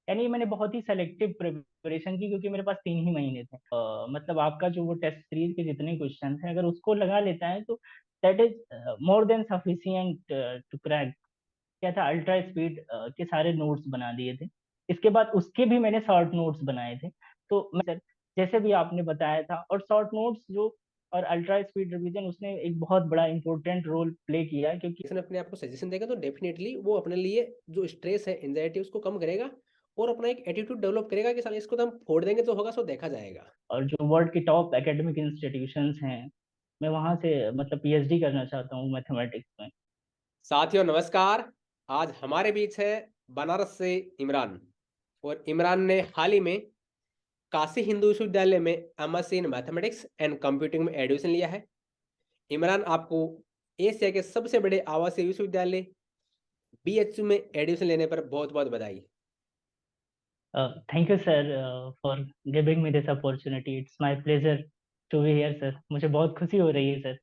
यानी मैंने बहुत ही सेलेक्टिव प्रिपरेशन की, क्योंकि मेरे पास 3 ही महीने थे। मतलब आपका जो वो टेस्ट सीरीज के जितने क्वेश्चन हैं, अगर उसको लगा लेता है तो that is more than sufficient to crack. क्या था, अल्ट्रा स्पीड के सारे नोट्स बना दिए थे। इसके बाद उसके भी मैंने शॉर्ट नोट्स बनाए थे। तो मैं सर, जैसे भी आपने बताया था, और शॉर्ट नोट्स जो और अल्ट्रा स्पीड रिवीजन, उसने एक बहुत बड़ा इंपॉर्टेंट रोल प्ले किया, क्योंकि इसने अपने आप को सजेशन देगा तो डेफिनेटली वो अपने लिए जो स्ट्रेस है, एंजाइटी, उसको कम करेगा और अपना एक एटीट्यूड डेवलप करेगा कि साले इसको तो हम फोड़ देंगे, तो होगा सो देखा जाएगा। और जो वर्ल्ड की टॉप एकेडमिक इंस्टीट्यूशंस हैं, मैं वहां से मतलब पीएचडी करना चाहता हूँ मैथमेटिक्स में। साथियों नमस्कार। आज हमारे बीच है बनारस से इमरान। और इमरान ने हाल ही में काशी हिंदू विश्वविद्यालय में MSc in mathematics and computing में एडमिशन लिया है। इमरान, आपको एशिया के सबसे बड़े आवासीय विश्वविद्यालय बीएचयू में एडमिशन लेने पर बहुत बहुत बधाई। Thank you sir for giving me this opportunity. It's my pleasure to be here sir. मुझे बहुत खुशी हो रही है सर।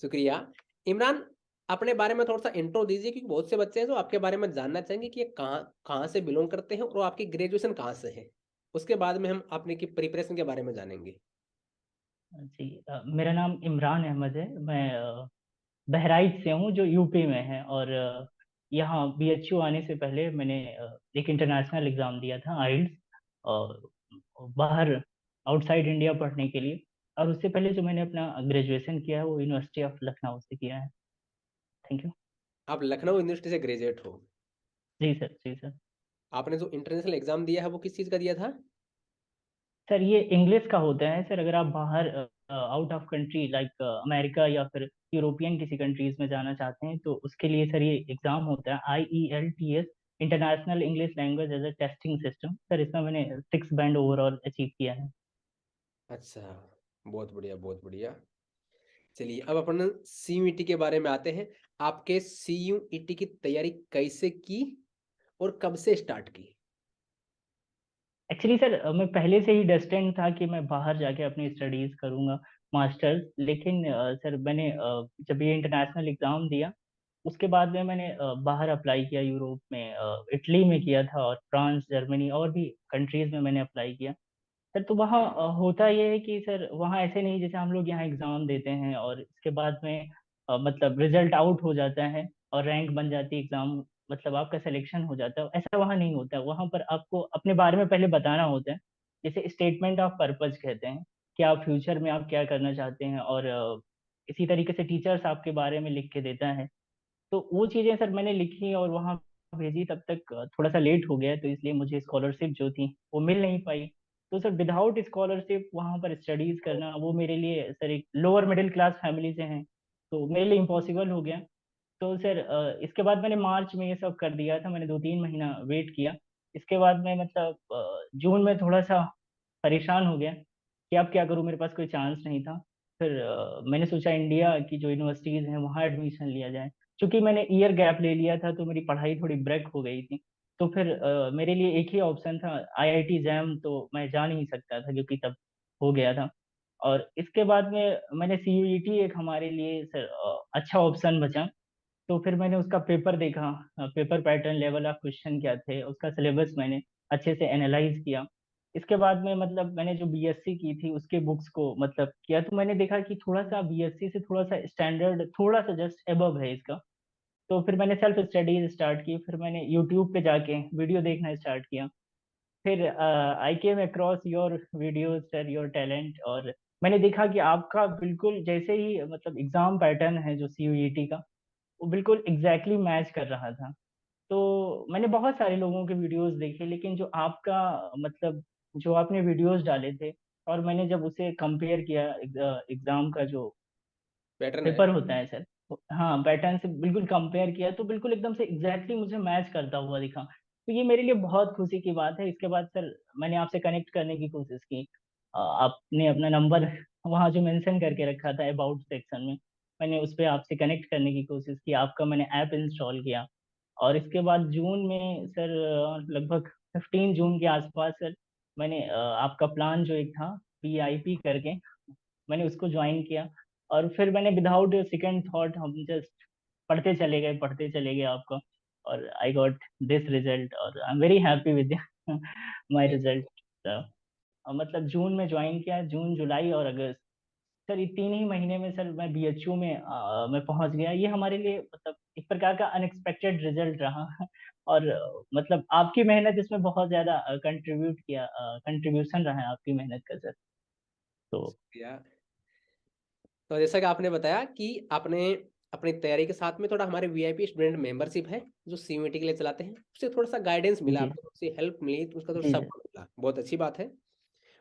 शुक्रिया। इमरान, अपने बारे में थोड़ा सा इंट्रो दीजिए, क्योंकि बहुत से बच्चे हैं जो आपके बारे में जानना चाहेंगे कि ये कहाँ कहाँ से बिलोंग करते हैं और आपकी ग्रेजुएशन कहाँ से है। उसके बाद में हम अपने की प्रिपरेशन के बारे में जानेंगे। जी, मेरा नाम इमरान अहमद है। मैं बहराइच से हूँ, जो यूपी में है। और यहाँ बीएचयू आने से पहले मैंने एक इंटरनेशनल एग्ज़ाम दिया था, आइल्स, और बाहर आउटसाइड इंडिया पढ़ने के लिए। और उससे पहले जो मैंने अपना ग्रेजुएशन किया है वो यूनिवर्सिटी ऑफ लखनऊ से किया है। Thank you. आप लखनऊ यूनिवर्सिटी से ग्रेजुएट हो। जी सर, जी सर। आपने जो इंटरनेशनल एग्जाम दिया है वो किस चीज़ का दिया था? सर ये इंग्लिश का होता है सर। अगर आप बाहर out of country like America या फिर यूरोपियन किसी कंट्रीज में जाना चाहते हैं, तो उसके लिए सर ये एग्जाम होता है, IELTS, International English Language as a Testing System. Sir इसमें मैंने 6 बैंड ओवरऑल अचीव किया है। अच्छा, बहुत बढ़िया बहुत बढ़िया। चलिए अब अपन सीयूईटी के बारे में आते हैं। आपके सीयूईटी की तैयारी कैसे की और कब से स्टार्ट की? एक्चुअली सर, मैं पहले से ही डेस्टिन्ड था कि मैं बाहर जाके अपनी स्टडीज करूंगा, मास्टर्स। लेकिन सर मैंने जब ये इंटरनेशनल एग्जाम दिया, उसके बाद में मैंने बाहर अप्लाई किया, यूरोप में, इटली में किया था, और फ्रांस, जर्मनी और भी कंट्रीज में मैंने अप्लाई किया। सर तो वहाँ होता ये है कि सर वहाँ ऐसे नहीं जैसे हम लोग यहाँ एग्जाम देते हैं और इसके बाद में मतलब रिजल्ट आउट हो जाता है और रैंक बन जाती है, एग्जाम मतलब आपका सिलेक्शन हो जाता है। ऐसा वहाँ नहीं होता है। वहाँ पर आपको अपने बारे में पहले बताना होता है, जिसे स्टेटमेंट ऑफ पर्पज कहते हैं, कि आप फ्यूचर में आप क्या करना चाहते हैं। और इसी तरीके से टीचर्स आपके बारे में लिख के देता है। तो वो चीज़ें सर मैंने लिखी और वहाँ भेजी। तब तक थोड़ा सा लेट हो गया, तो इसलिए मुझे स्कॉलरशिप जो थी वो मिल नहीं पाई। तो सर विदाउट स्कॉलरशिप वहाँ पर स्टडीज करना, वो मेरे लिए सर, एक लोअर मिडिल क्लास फैमिली से हैं, तो मेरे लिए इम्पॉसिबल हो गया। तो सर इसके बाद मैंने मार्च में ये सब कर दिया था। मैंने 2-3 महीना वेट किया। इसके बाद मैं मतलब जून में थोड़ा सा परेशान हो गया कि अब क्या करूँ, मेरे पास कोई चांस नहीं था। फिर मैंने सोचा इंडिया की जो यूनिवर्सिटीज़ हैं वहाँ एडमिशन लिया जाए। क्योंकि मैंने ईयर गैप ले लिया था, तो मेरी पढ़ाई थोड़ी ब्रेक हो गई थी। तो फिर मेरे लिए एक ही ऑप्शन था, IIT जैम, तो मैं जा नहीं सकता था क्योंकि तब हो गया था। और इसके बाद में मैंने CUET एक हमारे लिए सर अच्छा ऑप्शन बचा। तो फिर मैंने उसका पेपर देखा, paper pattern, level of question क्या थे, उसका सिलेबस मैंने अच्छे से एनालाइज किया। इसके बाद में मतलब मैंने जो बीएससी की थी उसके बुक्स को मतलब किया, तो मैंने देखा कि थोड़ा सा बीएससी से थोड़ा सा स्टैंडर्ड, थोड़ा सा जस्ट एबव है इसका। तो फिर मैंने सेल्फ स्टडीज स्टार्ट की। फिर मैंने यूट्यूब पे जाके वीडियो देखना स्टार्ट किया। फिर I came across your videos sir, your talent. और मैंने देखा कि आपका बिल्कुल जैसे ही मतलब एग्जाम पैटर्न है जो CUET का, वो बिल्कुल एग्जैक्टली मैच कर रहा था। तो मैंने बहुत सारे लोगों के वीडियोस देखे, लेकिन जो आपका मतलब जो आपने वीडियोस डाले थे, और मैंने जब उसे कंपेयर किया एग्जाम का जो पैटर्न है। पेपर होता है सर, हाँ, पैटर्न से बिल्कुल कंपेयर किया, तो बिल्कुल एकदम से एग्जैक्टली मुझे मैच करता हुआ दिखा। तो ये मेरे लिए बहुत खुशी की बात है। इसके बाद सर मैंने आपसे कनेक्ट करने की कोशिश की। आपने अपना नंबर वहाँ जो मेंशन करके रखा था अबाउट सेक्शन में, मैंने उस पर आपसे कनेक्ट करने की कोशिश की। आपका मैंने ऐप इंस्टॉल किया। और इसके बाद जून में सर लगभग 15 जून के आसपास सर, मैंने आपका प्लान जो एक था, PIP करके, मैंने उसको ज्वाइन किया। और फिर मैंने विदाउट सेकंड थॉट हम जस्ट पढ़ते चले गए, पढ़ते चले गए आपका। और आई गॉट दिस रिजल्ट और I am very happy with my result. मतलब जून में ज्वाइन किया, जून जुलाई और अगस्त, सर ये 3 ही महीने में सर मैं बीएचयू में मैं पहुंच गया। ये हमारे लिए मतलब एक प्रकार का अनएक्सपेक्टेड रिजल्ट रहा और मतलब आपकी मेहनत इसमें बहुत ज्यादा कंट्रीब्यूट किया, कंट्रीब्यूशन रहा है आपकी मेहनत का सर। तो या तो जैसा कि आपने बताया कि आपने अपनी तैयारी के साथ में थोड़ा हमारे वीआईपी स्टूडेंट मेंबरशिप है जो सीयूईटी के लिए चलाते हैं, उससे थोड़ा सा गाइडेंस मिला, जी आपको उससे हेल्प मिली, तो उसका थोड़ा जी सर। सपोर्ट मिला, बहुत अच्छी बात है।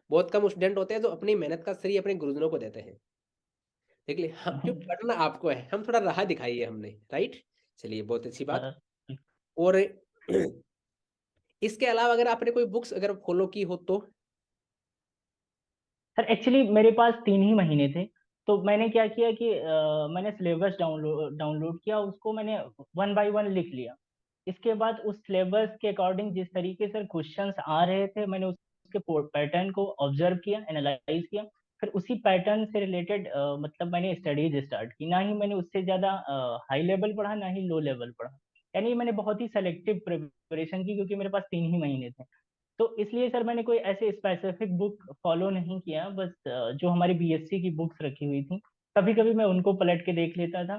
बहुत कम स्टूडेंट होते हैं जो अपनी मेहनत का श्रेय अपने गुरुजनों को देते हैं। देखिए हम क्यों पढ़ना आपको है, हम थोड़ा राह दिखाई है हमने, राइट। चलिए बहुत अच्छी बात। अ, और इसके अलावा अगर आपने कोई बुक्स अगर फॉलो की हो तो। सर एक्चुअली मेरे पास 3 ही महीने थे, तो मैंने क्या किया कि मैंने सिलेबस डाउनलोड किया, उसको मैंने 1 बाय 1 लिख लिया। इसके बाद उस सिलेबस के अकॉर्डिंग जिस तरीके से क्वेश्चंस आ रहे थे, मैंने उसके पैटर्न को ऑब्जर्व किया, एनालाइज किया, फिर उसी पैटर्न से रिलेटेड मतलब मैंने स्टडीज स्टार्ट की। ना ही मैंने उससे ज़्यादा हाई लेवल पढ़ा, ना ही लो लेवल पढ़ा। यानी मैंने बहुत ही सेलेक्टिव प्रिपरेशन की, क्योंकि मेरे पास 3 ही महीने थे। तो इसलिए सर मैंने कोई ऐसे स्पेसिफिक बुक फॉलो नहीं किया, बस जो हमारी बीएससी की बुक्स रखी हुई थी, कभी कभी मैं उनको पलट के देख लेता था।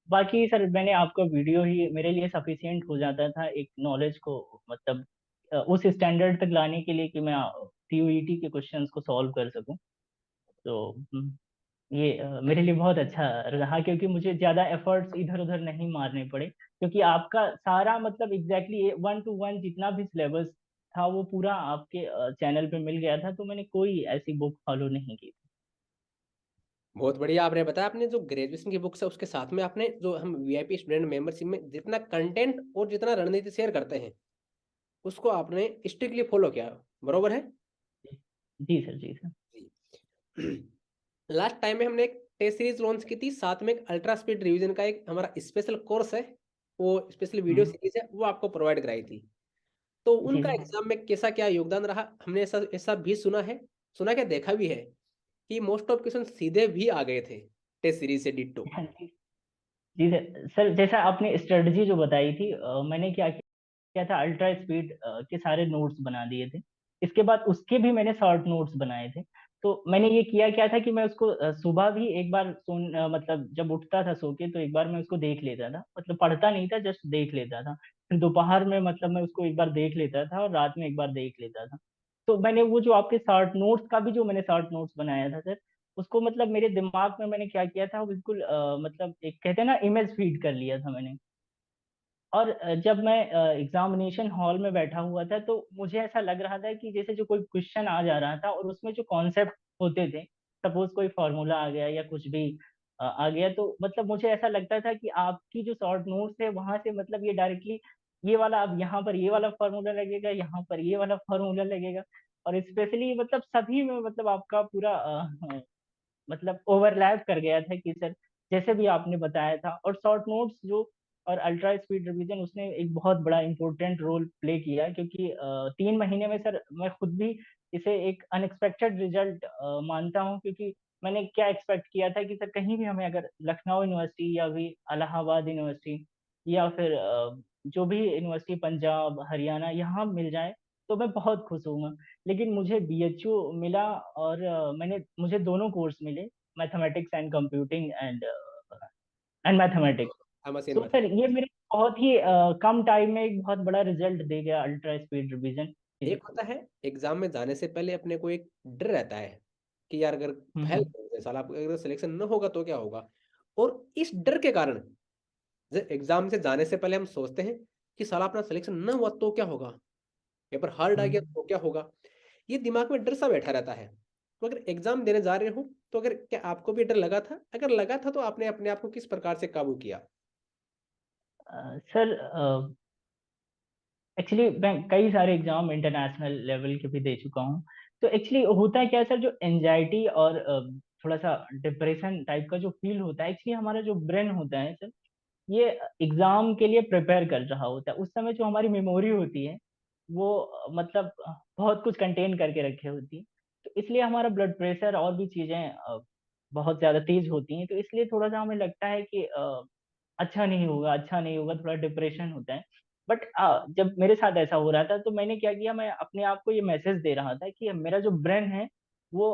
बाकी सर मैंने आपका वीडियो ही मेरे लिए सफिशियंट हो जाता था एक नॉलेज को मतलब उस स्टैंडर्ड तक लाने के लिए कि मैं सीयूईटी के क्वेश्चंस को सॉल्व कर सकूं। तो ये मेरे लिए बहुत अच्छा रहा, क्योंकि मुझे ज्यादा एफर्ट्स इधर उधर नहीं मारने पड़े, क्योंकि आपका सारा मतलब एग्जैक्टली 1 to 1 जितना भी सिलेबस था वो पूरा आपके चैनल पे मिल गया था, तो मैंने कोई ऐसी बुक फॉलो नहीं की। बहुत बढ़िया आपने बताया, आपने जो ग्रेजुएशन की बुक्स है उसके साथ में आपने जो हम वीआईपी स्टूडेंट मेंबरशिप में जितना कंटेंट और जितना रणनीति शेयर करते हैं उसको आपने स्ट्रिक्टली फॉलो किया, बरोबर है। जी सर, जी सर। लास्ट टाइम में हमने एक टेस्ट सीरीज लॉन्च की थी, साथ में एक अल्ट्रा स्पीड रिवीजन का एक हमारा स्पेशल कोर्स है, वो स्पेशल वीडियो हम्म। सीरीज है, वो आपको प्रोवाइड कराई थी। तो जी उनका सर। एग्जाम में कैसा क्या योगदान रहा, हमने ऐसा ऐसा भी सुना है, सुना क्या देखा भी है कि मोस्ट ऑफ क्वेश्चन सीधे भी आ गए थे टेस्ट सीरीज से डिट्टो। हाँ जी। जी सर, सर जैसा आपने स्ट्रेटजी जो बताई थी, मैंने क्या किया था, अल्ट्रा स्पीड के सारे नोट्स बना दिए थे। इसके बाद उसके भी मैंने शॉर्ट नोट्स बनाए थे। तो मैंने ये किया क्या था कि मैं उसको सुबह भी एक बार मतलब जब उठता था सो के, तो एक बार मैं उसको देख लेता था, मतलब पढ़ता नहीं था, जस्ट देख लेता था। फिर दोपहर में मतलब मैं उसको एक बार देख लेता था और रात में एक बार देख लेता था। तो मैंने वो जो आपके शॉर्ट नोट्स का भी जो मैंने शॉर्ट नोट्स बनाया था सर, उसको मतलब मेरे दिमाग में मैंने क्या किया था, वो बिल्कुल मतलब एक कहते हैं ना, इमेज फीड कर लिया था मैंने। और जब मैं एग्जामिनेशन हॉल में बैठा हुआ था, तो मुझे ऐसा लग रहा था कि जैसे जो कोई क्वेश्चन आ जा रहा था और उसमें जो कॉन्सेप्ट होते थे, सपोज कोई फॉर्मूला आ गया या कुछ भी आ गया, तो मतलब मुझे ऐसा लगता था कि आपकी जो शॉर्ट नोट्स है वहां से मतलब ये डायरेक्टली ये वाला, अब यहाँ पर ये वाला फॉर्मूला लगेगा, यहाँ पर ये वाला फॉर्मूला लगेगा। और स्पेशली मतलब सभी में मतलब आपका पूरा मतलब ओवरलैप कर गया था कि सर जैसे भी आपने बताया था। और शॉर्ट नोट्स जो और अल्ट्रा स्पीड रिवीजन, उसने एक बहुत बड़ा इंपॉर्टेंट रोल प्ले किया, क्योंकि 3 महीने में सर मैं खुद भी इसे एक अनएक्सपेक्टेड रिजल्ट मानता हूँ। क्योंकि मैंने क्या एक्सपेक्ट किया था कि सर कहीं भी हमें अगर लखनऊ यूनिवर्सिटी या भी इलाहाबाद यूनिवर्सिटी या फिर जो भी यूनिवर्सिटी पंजाब हरियाणा यहाँ मिल जाए, तो मैं बहुत खुश हूँ। लेकिन मुझे बीएचयू मिला और मुझे दोनों कोर्स मिले, mathematics and computing and mathematics. हम असीन तो में फिर ये मेरे बहुत ही कम टाइम में एक बहुत बड़ा रिजल्ट दे गया अल्ट्रा स्पीड रिवीजन। जी। एक होता है एग्जाम में जाने से पहले अपने को एक डर रहता है कि यार अगर फेल हम्म। हो गए साला, अगर सिलेक्शन न होगा तो क्या होगा। और इस डर के कारण एग्जाम से जाने से पहले हम सोचते हैं कि साला अपना सिलेक्शन न हुआ तो क्या होगा, पेपर हार्ड आ गया हम्म। तो क्या होगा। ये दिमाग में डर सा बैठा रहता है। तो अगर एग्जाम देने जा रहे हो तो अगर क्या आपको भी डर लगा था, अगर लगा था तो आपने अपने आप को किस प्रकार से काबू किया। सर एक्चुअली मैं कई सारे एग्जाम इंटरनेशनल लेवल के भी दे चुका हूँ। तो एक्चुअली होता है क्या सर, जो एंजाइटी और थोड़ा सा डिप्रेशन टाइप का जो फील होता है, एक्चुअली हमारा जो ब्रेन होता है सर, ये एग्जाम के लिए प्रिपेयर कर रहा होता है। उस समय जो हमारी मेमोरी होती है वो मतलब बहुत कुछ कंटेन करके रखे होती है। तो इसलिए हमारा ब्लड प्रेशर और भी चीजें बहुत ज्यादा तेज होती हैं। तो इसलिए थोड़ा सा हमें लगता है कि अच्छा नहीं होगा, अच्छा नहीं होगा, थोड़ा डिप्रेशन होता है। बट जब मेरे साथ ऐसा हो रहा था तो मैंने क्या किया, मैं अपने आप को ये मैसेज दे रहा था कि मेरा जो ब्रेन है वो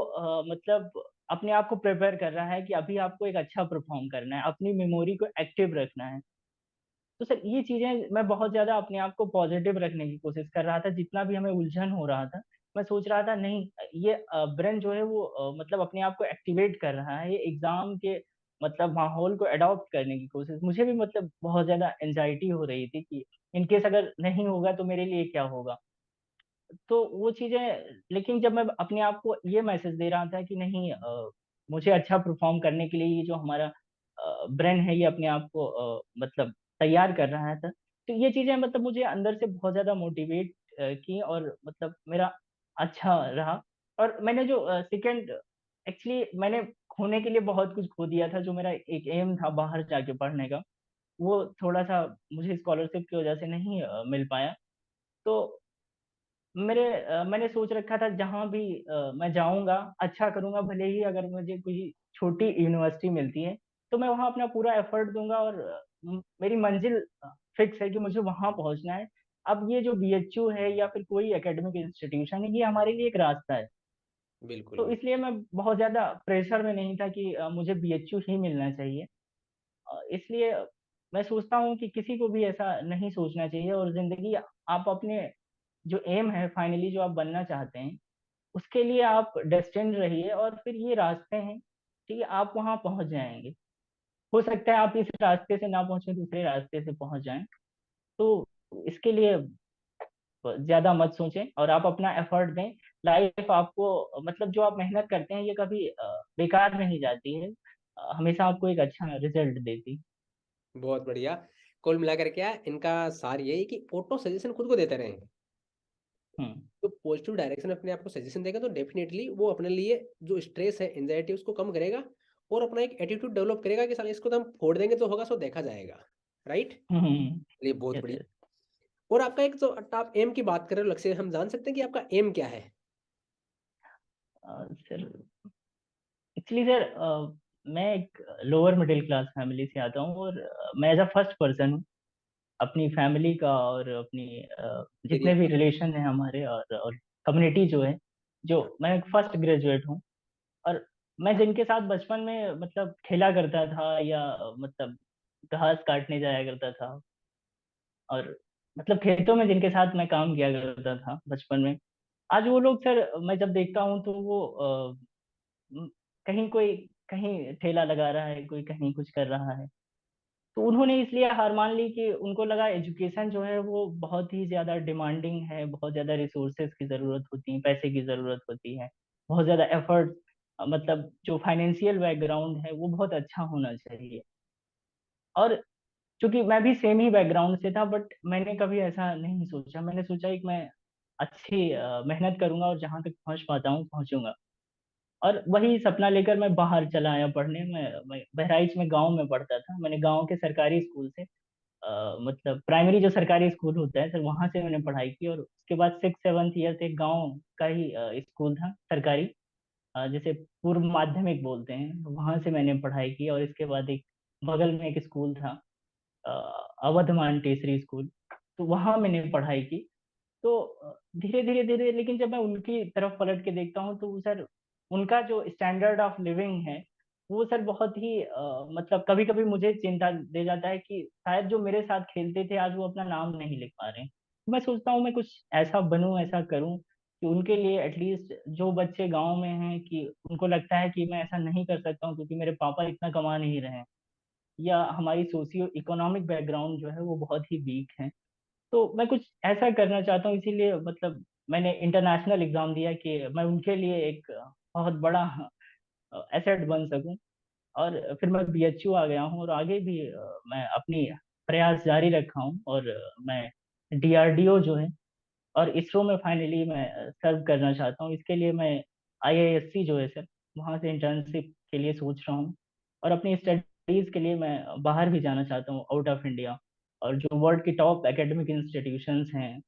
मतलब अपने आप को प्रिपेयर कर रहा है कि अभी आपको एक अच्छा परफॉर्म करना है, अपनी मेमोरी को एक्टिव रखना है। तो सर ये चीजें मैं बहुत ज्यादा अपने आप को पॉजिटिव रखने की कोशिश कर रहा था, जितना भी हमें उलझन हो रहा था। मैं सोच रहा था नहीं, ये ब्रेन जो है वो मतलब अपने आप को एक्टिवेट कर रहा है, ये एग्जाम के मतलब माहौल को अडॉप्ट करने की कोशिश। मुझे भी मतलब बहुत ज्यादा एंजाइटी हो रही थी कि इनकेस अगर नहीं होगा तो मेरे लिए क्या होगा। तो वो चीजें, लेकिन जब मैं अपने आप को ये मैसेज दे रहा था कि नहीं, मुझे अच्छा परफॉर्म करने के लिए ये जो हमारा ब्रेन है ये अपने आप को मतलब तैयार कर रहा था, तो ये चीजें मतलब मुझे अंदर से बहुत ज्यादा मोटिवेट की और मतलब मेरा अच्छा रहा। और मैंने जो सेकंड, एक्चुअली मैंने खोने के लिए बहुत कुछ खो दिया था, जो मेरा एक एम था बाहर जाके पढ़ने का, वो थोड़ा सा मुझे स्कॉलरशिप की वजह से नहीं मिल पाया। तो मैंने सोच रखा था जहां भी मैं जाऊंगा अच्छा करूंगा, भले ही अगर मुझे कोई छोटी यूनिवर्सिटी मिलती है तो मैं वहां अपना पूरा एफर्ट दूंगा, और मेरी मंजिल फिक्स है कि मुझे वहां पहुंचना है। अब ये जो बीएचयू है या फिर कोई एकेडमिक इंस्टीट्यूशन है, ये हमारे लिए एक रास्ता है। बिल्कुल। तो इसलिए मैं बहुत ज्यादा प्रेशर में नहीं था कि मुझे बीएचयू ही मिलना चाहिए। इसलिए मैं सोचता हूँ कि किसी को भी ऐसा नहीं सोचना चाहिए, और जिंदगी आप अपने जो एम है फाइनली जो आप बनना चाहते हैं उसके लिए आप डेस्टिन्ड रहिए, और फिर ये रास्ते हैं, ठीक है, आप वहां पहुंच जाएंगे। हो सकता है आप इस रास्ते से ना पहुंचे, दूसरे रास्ते से पहुंच जाएं। तो इसके लिए ज्यादा मत सोचें और आप अपना एफर्ट दें। लाइफ आपको मतलब जो आप मेहनत करते हैं ये कभी बेकार नहीं जाती है, हमेशा आपको एक अच्छा रिजल्ट देती। बहुत बढ़िया। कुल मिलाकर क्या इनका सार यही कि ऑटो सजेशन खुद को देते रहे। हम्म। तो पॉजिटिव डायरेक्शन में अपने आप को सजेशन देगा तो डेफिनेटली वो अपने लिए जो स्ट्रेस है, एंजाइटी, उसको कम करेगा और अपना एक एटीट्यूड डेवलप करेगा कि साला इसको तो हम फोड़ देंगे तो होगा, सो देखा जाएगा। राइट। हम्म। चलिए बहुत यस बढ़िया। यस। और आपका एक जो आप एम की बात कर रहे हो, लक्ष्य, हम जान सकते हैं कि आपका एम क्या है? सर एक्चुअली सर मैं एक लोअर मिडिल क्लास फैमिली से आता हूँ, और मैं एज अ फर्स्ट पर्सन हूँ अपनी फैमिली का और अपनी एरिया जितने भी का। रिलेशन है हमारे, और कम्युनिटी जो है, जो मैं एक फर्स्ट ग्रेजुएट हूँ। और मैं जिनके साथ बचपन में मतलब खेला करता था या मतलब घास काटने जाया करता था, और मतलब खेतों में जिनके साथ मैं काम किया करता था बचपन में, आज वो लोग सर मैं जब देखता हूँ तो वो म, कहीं कोई कहीं ठेला लगा रहा है, कोई कहीं कुछ कर रहा है। तो उन्होंने इसलिए हार मान ली कि उनको लगा एजुकेशन जो है वो बहुत ही ज्यादा डिमांडिंग है, बहुत ज्यादा रिसोर्सेज की जरूरत होती है, पैसे की जरूरत होती है, बहुत ज्यादा एफर्ट, मतलब जो फाइनेंशियल बैकग्राउंड है वो बहुत अच्छा होना चाहिए। और चूंकि मैं भी सेम ही बैकग्राउंड से था, बट मैंने कभी ऐसा नहीं सोचा, मैंने सोचा कि मैं अच्छी मेहनत करूंगा और जहां तक पहुंच पाता हूँ पहुंचूंगा। और वही सपना लेकर मैं बाहर चला आया पढ़ने में। मैं बहराइच में गांव में पढ़ता था, मैंने गांव के सरकारी स्कूल से मतलब प्राइमरी जो सरकारी स्कूल होता है सर वहां से मैंने पढ़ाई की, और उसके बाद 6 7 ईयर एक गांव का ही स्कूल था सरकारी, जिसे पूर्व माध्यमिक बोलते हैं, वहां से मैंने पढ़ाई की। और इसके बाद एक बगल में एक स्कूल था, अ, अवध मानटेसरी स्कूल, तो वहां मैंने पढ़ाई की। तो धीरे धीरे धीरे, लेकिन जब मैं उनकी तरफ पलट के देखता हूँ तो सर उनका जो स्टैंडर्ड ऑफ लिविंग है वो सर बहुत ही मतलब कभी कभी मुझे चिंता दे जाता है कि शायद जो मेरे साथ खेलते थे आज वो अपना नाम नहीं लिख पा रहे हैं। तो मैं सोचता हूँ मैं कुछ ऐसा बनूं, ऐसा करूं कि उनके लिए एटलीस्ट, जो बच्चे गांव में हैं कि उनको लगता है कि मैं ऐसा नहीं कर सकता हूँ क्योंकि मेरे पापा इतना कमा नहीं रहे हैं, या हमारी सोशियो इकोनॉमिक बैकग्राउंड जो है वो बहुत ही वीक है, तो मैं कुछ ऐसा करना चाहता हूँ। इसीलिए मतलब मैंने इंटरनेशनल एग्जाम दिया कि मैं उनके लिए एक बहुत बड़ा एसेट बन सकूं। और फिर मैं बीएचयू आ गया हूँ, और आगे भी मैं अपनी प्रयास जारी रखा हूँ, और मैं डीआरडीओ जो है और इसरो में फाइनली मैं सर्व करना चाहता हूँ। इसके लिए मैं आईआईएससी जो है सर वहाँ से इंटर्नशिप के लिए सोच रहा हूँ, और अपनी स्टडीज के लिए मैं बाहर भी जाना चाहता हूँ, आउट ऑफ इंडिया। और जो वर्ल्ड की टॉप एकेडमिक इंस्टीट्यूशंस हैं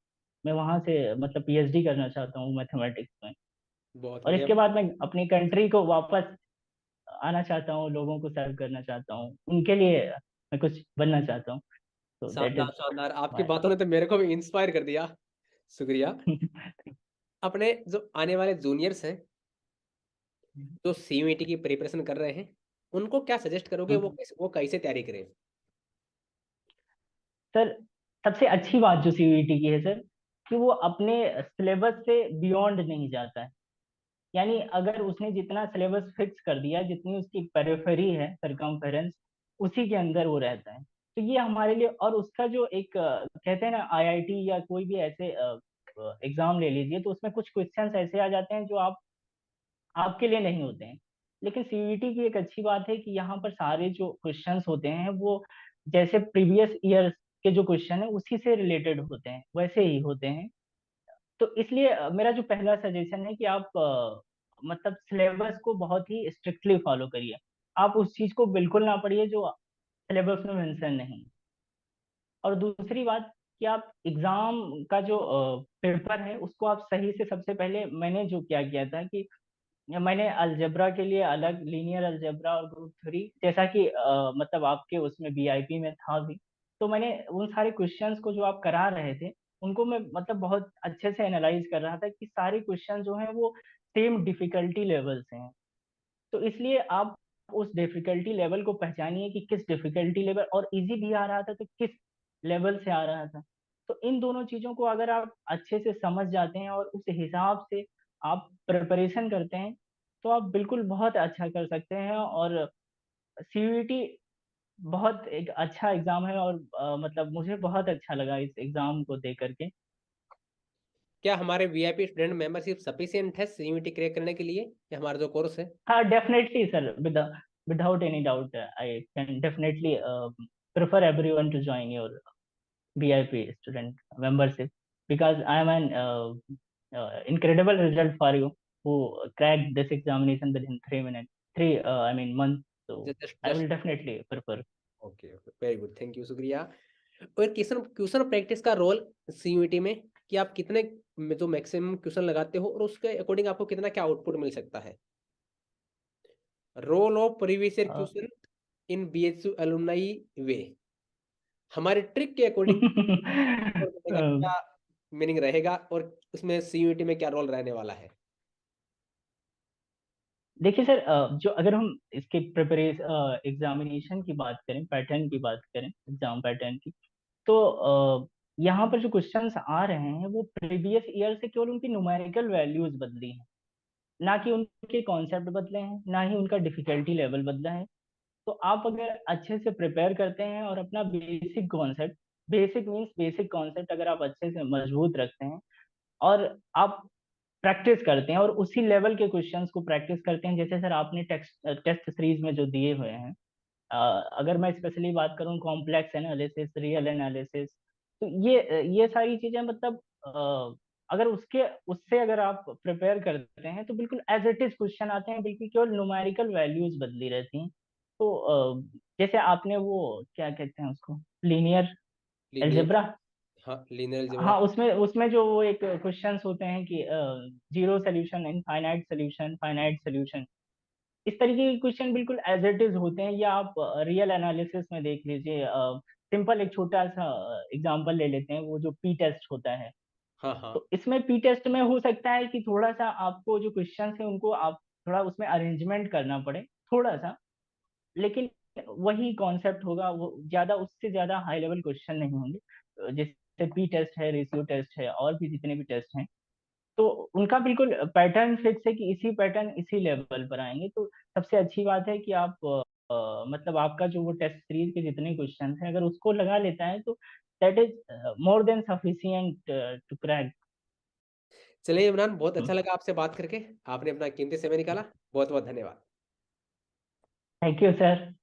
मैं वहाँ से मतलब पीएचडी करना चाहता हूँ मैथमेटिक्स में। बहुत और बढ़िया। इसके बाद मैं अपनी कंट्री को वापस आना चाहता हूँ, लोगों को सर्व करना चाहता हूँ, उनके लिए मैं कुछ बनना चाहता हूँ। So that शानदार is शानदार, आपकी my बातों ने तो मेरे को भी इंस्पायर कर दिया। शुक्रिया। अपने जो आने वाले जूनियर्स हैं, जो सीयूईटी की प्रिपरेशन कर रहे हैं, उनको क्या सजेस्ट करोगे, वो कैसे तैयारी करें? सर सबसे अच्छी बात जो सीयूईटी की है सर, कि वो अपने सिलेबस से बियॉन्ड नहीं जाता है। यानी अगर उसने जितना सिलेबस फिक्स कर दिया, जितनी उसकी पेरिफेरी है, सरकमफेरेंस, उसी के अंदर वो रहता है। तो ये हमारे लिए, और उसका जो एक कहते हैं ना आईआईटी या कोई भी ऐसे एग्जाम ले लीजिए, तो उसमें कुछ क्वेश्चंस ऐसे आ जाते हैं जो आपके लिए नहीं होते हैं। लेकिन सीयूईटी की एक अच्छी बात है कि यहाँ पर सारे जो क्वेश्चंस होते हैं वो जैसे प्रीवियस ईयर के जो क्वेश्चन है उसी से रिलेटेड होते हैं, वैसे ही होते हैं। तो इसलिए मेरा जो पहला सजेशन है कि आप मतलब सिलेबस को बहुत ही स्ट्रिक्टली फॉलो करिए। आप उस चीज को बिल्कुल ना पढ़िए जो सिलेबस में मेंशन नहीं। और दूसरी बात कि आप एग्जाम का जो पेपर है उसको आप सही से, सबसे पहले मैंने जो क्या किया था कि मैंने अलजेब्रा के लिए अलग, लीनियर अलजेब्रा और ग्रुप थ्री, जैसा कि मतलब आपके उसमें बीआईपी में था भी, तो मैंने उन सारे क्वेश्चंस को जो आप करा रहे थे उनको मैं मतलब बहुत अच्छे से एनालाइज कर रहा था कि सारे क्वेश्चन जो हैं वो सेम डिफिकल्टी लेवल से हैं। तो इसलिए आप उस डिफिकल्टी लेवल को पहचानिए कि किस डिफिकल्टी लेवल, और इजी भी आ रहा था तो किस लेवल से आ रहा था। तो इन दोनों चीजों को अगर आप अच्छे से समझ जाते हैं और उस हिसाब से आप प्रिपरेशन करते हैं, तो आप बिल्कुल बहुत अच्छा कर सकते हैं। और सीयूईटी बहुत एक अच्छा एग्जाम है, और मतलब मुझे बहुत अच्छा लगा इस एग्जाम को दे करके। क्या हमारे वीआईपी स्टूडेंट मेंबरशिप सफिशिएंट है सीयूईटी क्रैक करने के लिए, या हमारा जो कोर्स है? हाँ definitely sir, without any doubt I can definitely prefer everyone to join your VIP student membership, because I am an incredible result for you who cracked this examination within 3 minutes, I mean months. So just I just will definitely prefer. Okay okay, very good, thank you, शुक्रिया। और question question practice का role CUET में, कि आप कितने जो maximum question लगाते हो और उसके अकॉर्डिंग आपको कितना क्या आउटपुट मिल सकता है? Role of previous year Uh, question in BHU alumni way, हमारे ट्रिक के अकॉर्डिंग करने का uh, क्या मीनिंग रहेगा, और उसमें सीयूईटी में क्या रोल रहने वाला है? देखिए सर, जो अगर हम इसके प्रिपरेशन एग्जामिनेशन की बात करें, पैटर्न की बात करें, एग्जाम पैटर्न की, तो यहाँ पर जो क्वेश्चंस आ रहे हैं वो प्रीवियस ईयर से केवल उनकी न्यूमेरिकल वैल्यूज बदली हैं, ना कि उनके कॉन्सेप्ट बदले हैं, ना ही उनका डिफिकल्टी लेवल बदला है। तो आप अगर अच्छे से प्रिपेयर करते हैं और अपना basic concept, basic means basic concept अगर आप अच्छे से मजबूत रखते हैं और आप प्रैक्टिस करते हैं और उसी लेवल के क्वेश्चंस को प्रैक्टिस करते हैं, जैसे सर आपने टेस्ट सीरीज में जो दिए हुए हैं, अगर मैं स्पेशली बात करूं कॉम्प्लेक्स एनालिसिस, रियल एनालिसिस, तो ये सारी चीजें मतलब अगर उसके उससे अगर आप प्रिपेयर करते हैं तो बिल्कुल एज इट इज क्वेश्चन आते हैं, बिल्कुल केवल न्यूमेरिकल वैल्यूज बदली रहती हैं। तो जैसे आपने वो क्या कहते हैं उसको, लीनियर लीनियर, अलजेब्रा, हाँ लीनियर अलजेब्रा। हाँ उसमें उसमें जो वो एक क्वेश्चंस होते हैं कि zero solution, infinite solution, finite solution, इस तरीके के क्वेश्चन बिल्कुल एज इट इज होते हैं। या आप रियल एनालिसिस में देख लीजिए, सिंपल एक छोटा सा एग्जांपल ले लेते हैं, वो जो पी टेस्ट होता है। हाँ हाँ। तो इसमें पी टेस्ट में हो सकता है कि थोड़ा सा आपको जो क्वेश्चंस है उनको आप थोड़ा उसमें अरेंजमेंट करना पड़े, थोड़ा सा, लेकिन वही कॉन्सेप्ट होगा, वो ज्यादा, उससे ज्यादा हाई लेवल क्वेश्चन नहीं होंगे। जैसे पी टेस्ट है, रेशियो टेस्ट है, और भी जितने भी टेस्ट हैं, तो उनका बिल्कुल पैटर्न फिक्स है कि इसी पैटर्न इसी लेवल पर आएंगे। तो सबसे अच्छी बात है कि आप मतलब आपका जो वो टेस्ट सीरीज के जितने क्वेश्चन हैं अगर उसको लगा लेता है तो that is more than sufficient to crack. चलिए इमरान, बहुत अच्छा लगा आपसे बात करके, आपने अपना कीमती समय निकाला, बहुत बहुत धन्यवाद। Thank you sir.